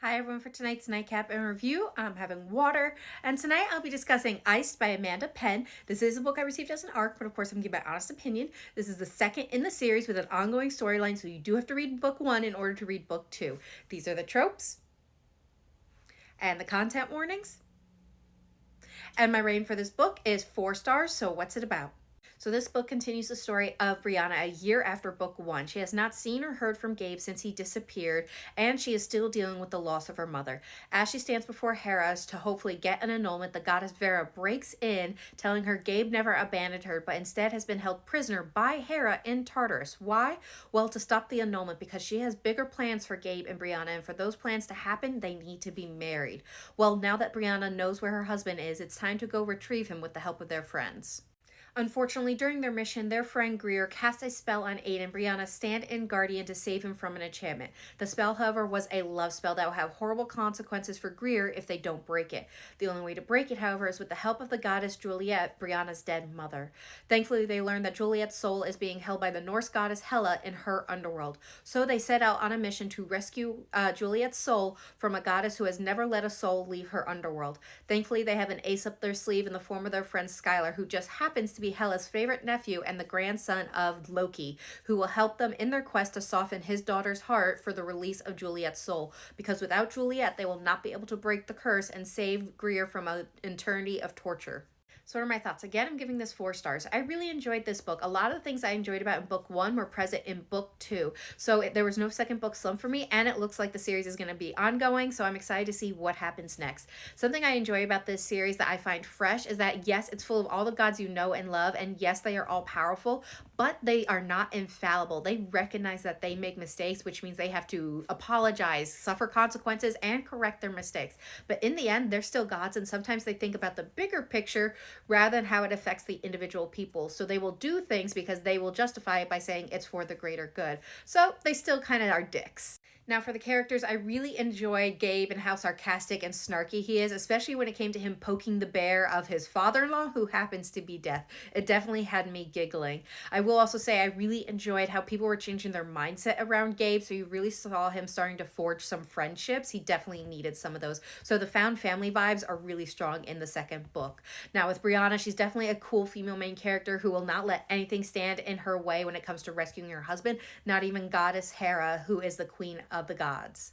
Hi everyone, for tonight's Nightcap and review, I'm having water, and tonight I'll be discussing Iced by Amanda Penn. This is a book I received as an ARC, but of course I'm giving my honest opinion. This is the second in the series with an ongoing storyline, so you do have to read book 1 in order to read book 2. These are the tropes and the content warnings. And my rating for this book is 4 stars, so what's it about? So this book continues the story of Brianna a year after book 1. She has not seen or heard from Gabe since he disappeared, and she is still dealing with the loss of her mother. As she stands before Hera to hopefully get an annulment, the goddess Vera breaks in, telling her Gabe never abandoned her, but instead has been held prisoner by Hera in Tartarus. Why? Well, to stop the annulment, because she has bigger plans for Gabe and Brianna, and for those plans to happen, they need to be married. Well, now that Brianna knows where her husband is, it's time to go retrieve him with the help of their friends. Unfortunately, during their mission, their friend Greer cast a spell on Aiden, Brianna's stand-in guardian, to save him from an enchantment. The spell, however, was a love spell that will have horrible consequences for Greer if they don't break it. The only way to break it, however, is with the help of the goddess Juliet, Brianna's dead mother. Thankfully, they learn that Juliet's soul is being held by the Norse goddess Hela in her underworld. So they set out on a mission to rescue Juliet's soul from a goddess who has never let a soul leave her underworld. Thankfully, they have an ace up their sleeve in the form of their friend Skylar, who just happens to be Hela's favorite nephew and the grandson of Loki, who will help them in their quest to soften his daughter's heart for the release of Juliet's soul. Because without Juliet, they will not be able to break the curse and save Greer from an eternity of torture. So what are my thoughts? Again, I'm giving this 4 stars. I really enjoyed this book. A lot of the things I enjoyed about in book 1 were present in book 2. So there was no second book slump for me, and it looks like the series is going to be ongoing, so I'm excited to see what happens next. Something I enjoy about this series that I find fresh is that, yes, it's full of all the gods you know and love, and yes, they are all powerful, but they are not infallible. They recognize that they make mistakes, which means they have to apologize, suffer consequences, and correct their mistakes. But in the end, they're still gods, and sometimes they think about the bigger picture rather than how it affects the individual people. So they will do things because they will justify it by saying it's for the greater good. So they still kind of are dicks. Now, for the characters, I really enjoyed Gabe and how sarcastic and snarky he is, especially when it came to him poking the bear of his father-in-law, who happens to be Death. It definitely had me giggling. I will also say I really enjoyed how people were changing their mindset around Gabe, so you really saw him starting to forge some friendships. He definitely needed some of those. So the found family vibes are really strong in the second book. Now, with Brianna, she's definitely a cool female main character who will not let anything stand in her way when it comes to rescuing her husband, not even goddess Hera, who is the queen of the gods.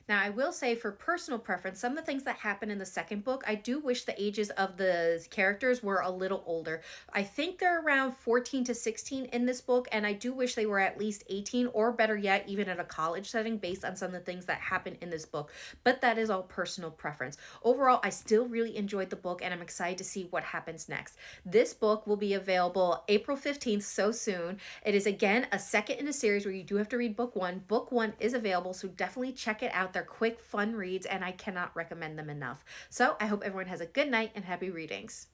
Now, I will say, for personal preference, some of the things that happen in the second book, I do wish the ages of the characters were a little older. I think they're around 14 to 16 in this book, and I do wish they were at least 18, or better yet, even at a college setting, based on some of the things that happen in this book. But that is all personal preference. Overall, I still really enjoyed the book, and I'm excited to see what happens next. This book will be available April 15th, so soon. It is, again, a second in a series where you do have to read book 1. Book 1 is available, so definitely check it out. They're quick, fun reads, and I cannot recommend them enough. So I hope everyone has a good night and happy readings.